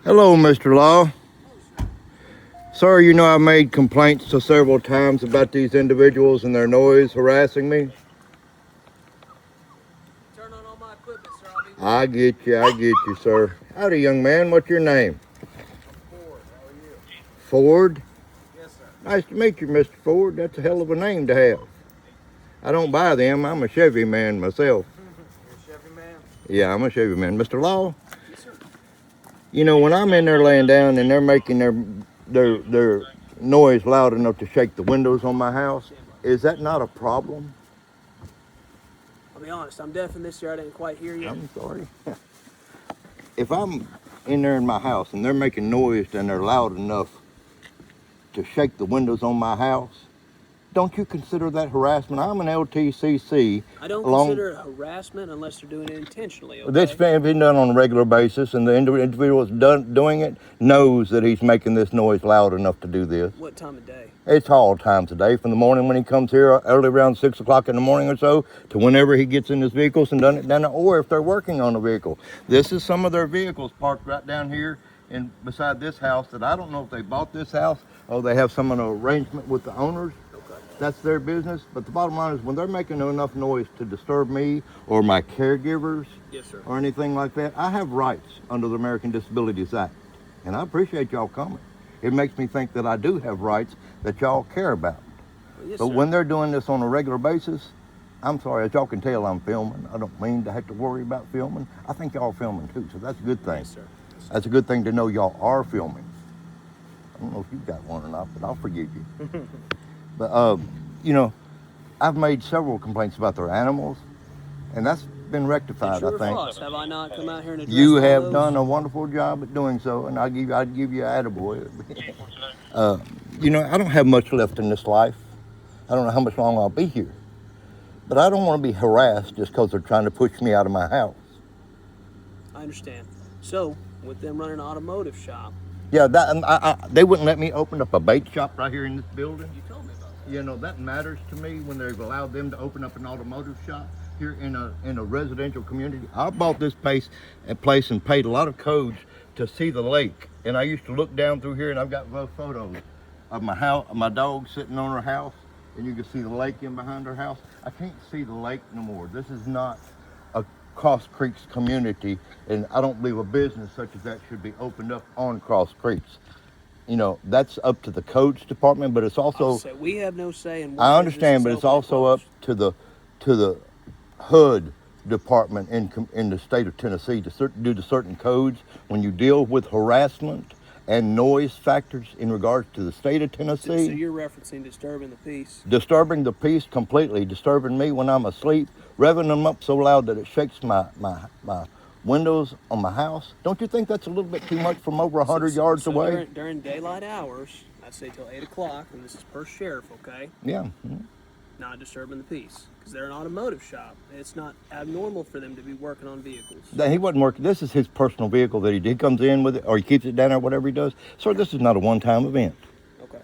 Hello, Mr. Law. Sir, you know I made complaints to several times about these individuals and their noise harassing me. Turn on all my equipment, sir. I'll be with I get you, sir. Howdy, young man. What's your name? I'm Ford. How are you? Ford? Yes, sir. Nice to meet you, Mr. Ford. That's a hell of a name to have. I don't buy them. I'm a Chevy man myself. You're a Chevy man? Yeah, I'm a Chevy man. Mr. Law, Yes, sir. you know, when I'm in there laying down and they're making their noise loud enough to shake the windows on my house, is that not a problem? I'll be honest, I'm deaf in this year. I didn't quite hear you. I'm sorry. If I'm in there in my house and they're making noise and they're loud enough to shake the windows on my house, don't you consider that harassment? I'm an LTCC. I don't consider it harassment unless they're doing it intentionally, okay? This has been done on a regular basis, and the individual that's doing it knows that he's making this noise loud enough to do this. What time of day? It's all times of day, from the morning when he comes here early around 6 o'clock in the morning or so, to whenever he gets in his vehicles and done it down there, or if they're working on the vehicle. This is some of their vehicles parked right down here and beside this house that I don't know if they bought this house or they have some arrangement with the owners. That's their business. But the bottom line is when they're making enough noise to disturb me or my caregivers, Yes, sir, or anything like that, I have rights under the American Disabilities Act. And I appreciate y'all coming. It makes me think that I do have rights that y'all care about. Well, yes, But sir. when they're doing this on a regular basis, I'm sorry, as y'all can tell, I'm filming. I don't mean to have to worry about filming. I think y'all are filming too, so that's a good thing. Yes, sir. Yes, sir. That's a good thing to know y'all are filming. I don't know if you've got one or not, but I'll forgive you. But, you know, I've made several complaints about their animals, and that's been rectified, True I or think. false? Have I not come out here and addressed You all have those? done a wonderful job at doing so, and I'd give you an attaboy. You know, I don't have much left in this life. I don't know how much longer I'll be here. But I don't want to be harassed just because they're trying to push me out of my house. I understand. So, with them running an automotive shop, Yeah, they wouldn't let me open up a bait shop right here in this building. you told me about that. You know, that matters to me when they've allowed them to open up an automotive shop here in a residential community. I bought this place and paid a lot of codes to see the lake. And I used to look down through here, and I've got both photos of my house, my dog sitting on her house, and you can see the lake in behind her house. I can't see the lake no more. This is not a Cross Creeks community, and I don't believe a business such as that should be opened up on Cross Creeks. You know, that's up to the codes department, but it's also, So we have no say in what I understand, but business it's open or also up closed. to the HUD department in the state of Tennessee to do the certain codes when you deal with harassment and noise factors in regards to the state of So Tennessee. you're referencing disturbing the peace. Disturbing the peace completely, disturbing me when I'm asleep, revving them up so loud that it shakes my windows on my house. Don't you think that's a little bit too much from over 100 yards away? During daylight hours, I'd say till 8 o'clock, and this is per sheriff, okay? Yeah. Not disturbing the peace. Because they're an automotive shop. It's not abnormal for them to be working on vehicles. He wasn't working. This is his personal vehicle that he comes in with it, or he keeps it down there, whatever he does. Sir, this is not a one-time event. Okay.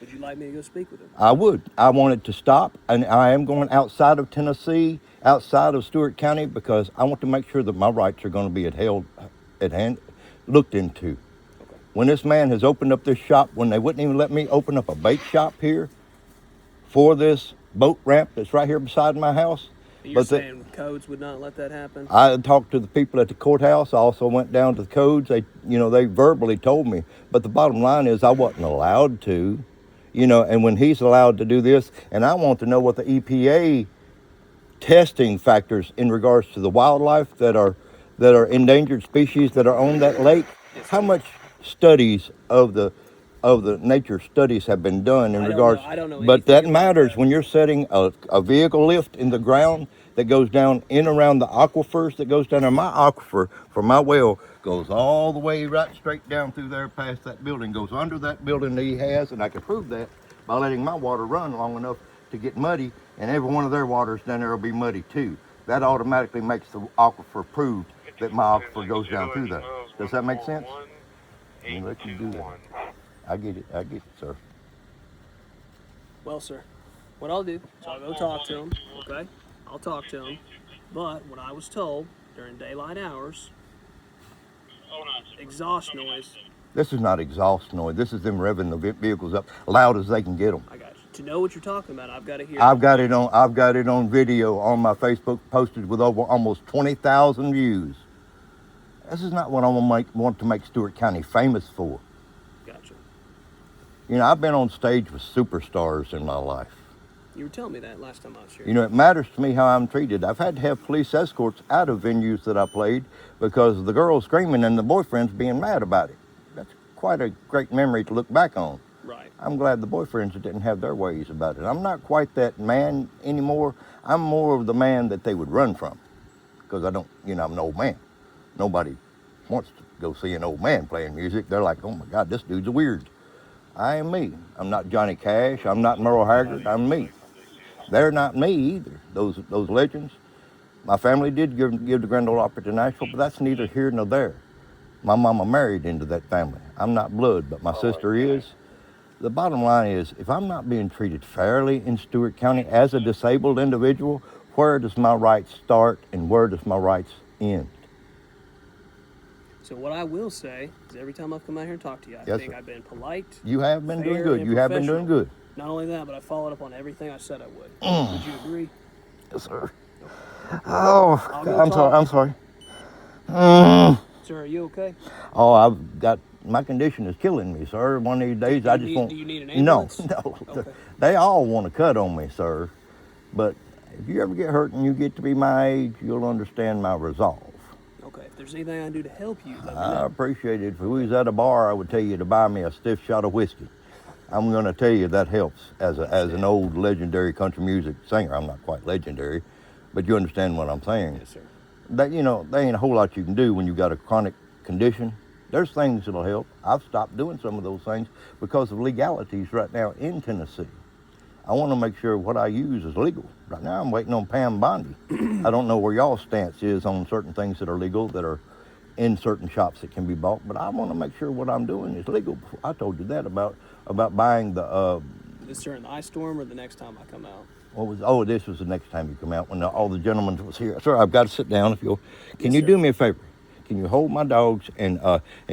Would you like me to go speak with him? I would. I want it to stop, and I am going outside of Tennessee, outside of Stewart County, because I want to make sure that my rights are going to be looked into. Okay. When this man has opened up this shop, when they wouldn't even let me open up a bait shop here for this boat ramp that's right here beside my house. You're saying codes would not let that happen? I talked to the people at the courthouse. I also went down to the codes. They verbally told me. But the bottom line is I wasn't allowed to, and when he's allowed to do this, and I want to know what the EPA testing factors in regards to the wildlife that are endangered species that are on that lake. Yes, How much studies of the nature studies have been done in regards. I don't know But that anything about matters that. when you're setting a vehicle lift in the ground that goes down in around the aquifers that goes down there. My aquifer for my well goes all the way right straight down through there past that building, goes under that building that he has, and I can prove that by letting my water run long enough to get muddy, and every one of their waters down there will be muddy too. That automatically makes the aquifer proved that my aquifer goes down through there. Does that make sense? Let me let you do that. I get it, sir. Well, sir, what I'll do is I'll go talk to him, okay? I'll talk to him. But what I was told during daylight hours, exhaust noise. This is not exhaust noise. This is them revving the vehicles up loud as they can get them. I got you. To know what you're talking about, I've got to hear. I've got it on video on my Facebook, posted with over almost 20,000 views. This is not what I want to make Stewart County famous for. Gotcha. You know, I've been on stage with superstars in my life. You were telling me that last time I was here. You know, it matters to me how I'm treated. I've had to have police escorts out of venues that I played because of the girls screaming and the boyfriends being mad about it. That's quite a great memory to look back on. Right. I'm glad the boyfriends didn't have their ways about it. I'm not quite that man anymore. I'm more of the man that they would run from because I don't, you know, I'm an old man. Nobody wants to go see an old man playing music. They're like, oh my God, this dude's weird. I am me. I'm not Johnny Cash. I'm not Merle Haggard. I'm me. They're not me either, those legends. My family did give the Grand Ole Opry to Nashville, but that's neither here nor there. My mama married into that family. I'm not blood, but my sister is. The bottom line is, if I'm not being treated fairly in Stewart County as a disabled individual, where does my rights start and where does my rights end? So what I will say is every time I've come out here and talked to you, I Yes, think sir. I've been polite. You have been doing fair, good. and You have been doing professional. good. Not only that, but I followed up on everything I said I would. Would you agree? Yes, sir. Oh, I'll go I'm talk. sorry. I'm sorry. Mm. Sir, are you okay? Oh, I've got, my condition is killing me, sir. One of these days, I just won't. Do you need an No, ambulance? no. Okay. They all want to cut on me, sir. But if you ever get hurt and you get to be my age, you'll understand my resolve. Okay. If there's anything I can do to help you, let me I know. appreciate it. If we was at a bar, I would tell you to buy me a stiff shot of whiskey. I'm going to tell you that helps as an old legendary country music singer. I'm not quite legendary, but you understand what I'm saying. Yes, sir. That, you know, there ain't a whole lot you can do when you've got a chronic condition. There's things that'll help. I've stopped doing some of those things because of legalities right now in Tennessee. I want to make sure what I use is legal. Right now I'm waiting on Pam Bondi. I don't know where y'all's stance is on certain things that are legal, that are in certain shops that can be bought, but I want to make sure what I'm doing is legal. I told you that about buying the, This during the ice storm or the next time I come out? this was the next time you come out when all the gentlemen was here. Sir, I've got to sit down if you'll, can Yes, you sir. do me a favor? Can you hold my dogs and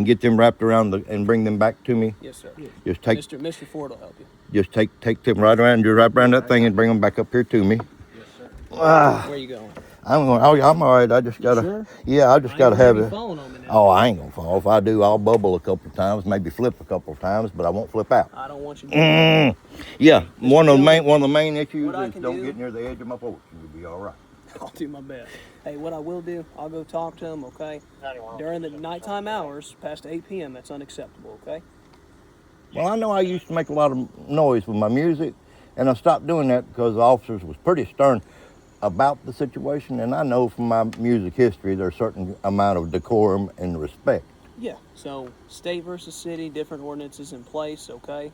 get them wrapped around and bring them back to me? Yes, sir. Just take Mr. Ford will help you. just take them right around, just wrap around that thing and bring them back up here to me. Yes, sir. Ah, Where are you going? I'm all right. I just gotta, sure? yeah, I just gotta have it. Falling on me now. Oh, I ain't gonna fall. If I do, I'll bubble a couple of times, maybe flip a couple of times, but I won't flip out. I don't want you to do that. Yeah, one of the Gentleman, main issues what I is can don't do- get near the edge of my porch, and you'll be all right. I'll do my best. Hey, what I will do, I'll go talk to him, okay? During the nighttime hours, past 8 p.m., that's unacceptable, okay? Well, I know I used to make a lot of noise with my music, and I stopped doing that because the officers was pretty stern about the situation, and I know from my music history there's a certain amount of decorum and respect. Yeah, so state versus city, different ordinances in place, okay?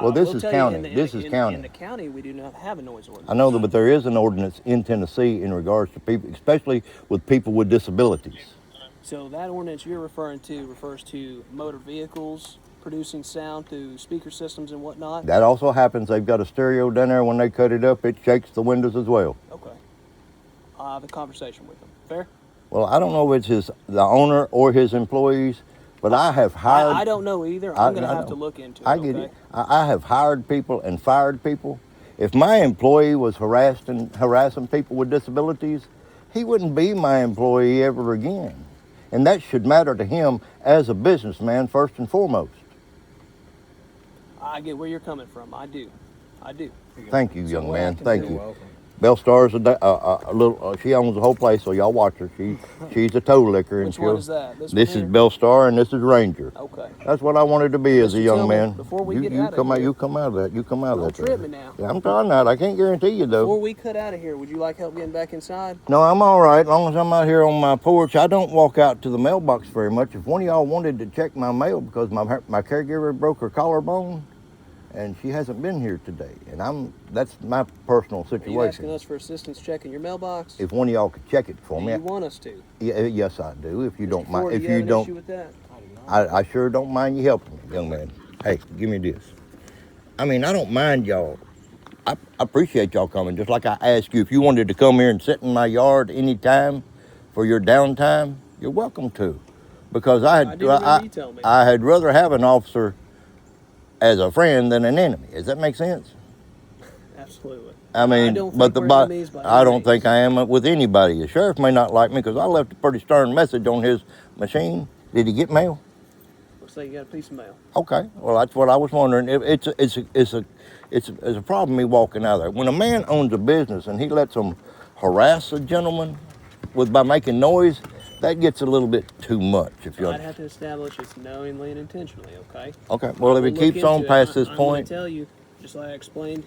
Well, this will is tell you, county. in the- in This the- is in- county. In the county, we do not have a noise ordinance. I know that, but there is an ordinance in Tennessee in regards to people, especially with people with disabilities. So that ordinance you're referring to refers to motor vehicles producing sound through speaker systems and whatnot? That also happens. They've got a stereo down there. When they cut it up, it shakes the windows as well. Okay. I'll have a conversation with them. Fair? Well, I don't know if it's the owner or his employees, but I have hired. I don't know either. I- I'm going to I have to know. look into it, I get okay? it. I have hired people and fired people. If my employee was harassing people with disabilities, he wouldn't be my employee ever again. And that should matter to him as a businessman first and foremost. I get where you're coming from. I do. Thank you, So young what I man. can Thank do- you. Bellstar's a little. She owns the whole place, so y'all watch her. She's a toe licker, and Which one is that? This This one is here? Bellstar, and this is Ranger. Okay. That's what I wanted to be as a Mr. young Tillman, man. before we you, get you out of come out, here- you come out of that. You come out of Don't that. trip me now. Yeah, I'm trying not. I can't guarantee you though. Before we cut out of here, would you like help getting back inside? No, I'm all right. As long as I'm out here on my porch, I don't walk out to the mailbox very much. If one of y'all wanted to check my mail because my caregiver broke her collarbone, and she hasn't been here today, and that's my personal Are you asking situation. us for assistance checking your mailbox? If one of y'all could check it for Do me, you want us to? yes, I do. If you don't Mr. Ford, mind, do if you have you an don't, issue with that? I sure don't mind you helping me, young man. Hey, give me this. I mean, I don't mind y'all. I appreciate y'all coming. Just like I asked you, if you wanted to come here and sit in my yard anytime for your downtime, you're welcome to. because I do remember you telling me. I had rather have an officer as a friend than an enemy. Does that make sense? Absolutely. I mean, don't but think we're enemies by I any don't think means. I am with anybody. The sheriff may not like me because I left a pretty stern message on his machine. Did he get mail? Looks like you got a piece of mail. Okay, well that's what I was wondering. It's a problem me walking out of there. When a man owns a business and he lets them harass a gentleman by making noise, that gets a little bit too much. If you I'd have to establish it's knowingly and intentionally, okay? okay, well if We'll it keeps look on into past it. this I'm going point, to tell you, just like I explained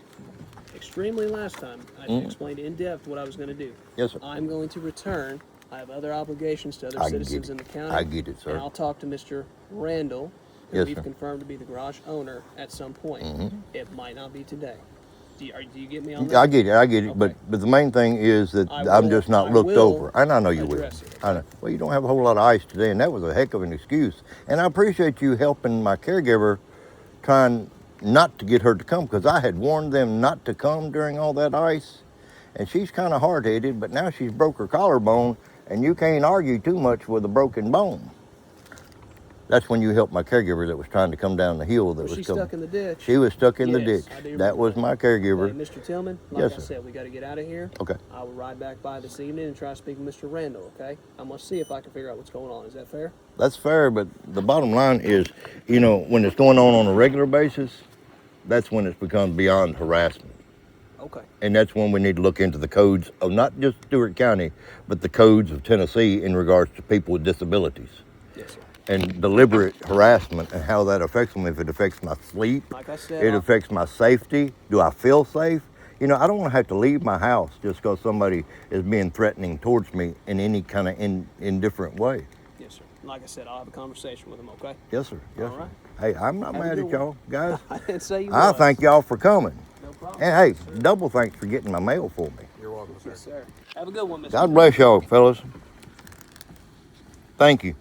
extremely last time, I explained in depth what I was going to do. yes sir. I'm going to return. I have other obligations to other I citizens get in the county. I get it, sir. And I'll talk to Mr. Randall, who Yes, we've sir. confirmed to be the garage owner at some point. Mm-hmm. It might not be today. Do you get me on that? I get it, Okay. but the main thing is that I I'm will- just not I looked will over, and I know you will. address it. I know. Well, you don't have a whole lot of ice today, and that was a heck of an excuse. And I appreciate you helping my caregiver, trying not to get her to come, because I had warned them not to come during all that ice, and she's kind of hard-headed, but now she's broke her collarbone, and you can't argue too much with a broken bone. That's when you helped my caregiver that was trying to come down the hill that Was was she coming. stuck in the ditch? She was stuck in the Yes, ditch. I do That was remember my caregiver. Hey, Mr. Tillman, like Yes, I sir. said, we got to get out of here. Okay. I will ride back by this evening and try to speak with Mr. Randall, okay? I'm going to see if I can figure out what's going on. Is that fair? That's fair, but the bottom line is, you know, when it's going on a regular basis, that's when it's become beyond harassment. Okay. And that's when we need to look into the codes of not just Stewart County, but the codes of Tennessee in regards to people with disabilities. Yes, sir. And deliberate harassment and how that affects them. If it affects my sleep, Like I said, it affects my safety. Do I feel safe? You know, I don't want to have to leave my house just because somebody is being threatening towards me in any kind of indifferent way. Yes, sir. Like I said, I'll have a conversation with him, okay? Yes, sir. Yes, All sir. right. Hey, I'm not Have a mad good at y'all, guys. I didn't say you I was. thank y'all for coming. No problem. And hey, double thanks for getting my mail for me. You're welcome, sir. Yes, sir. Have a good one, Mr. God bless y'all, fellas. Thank you.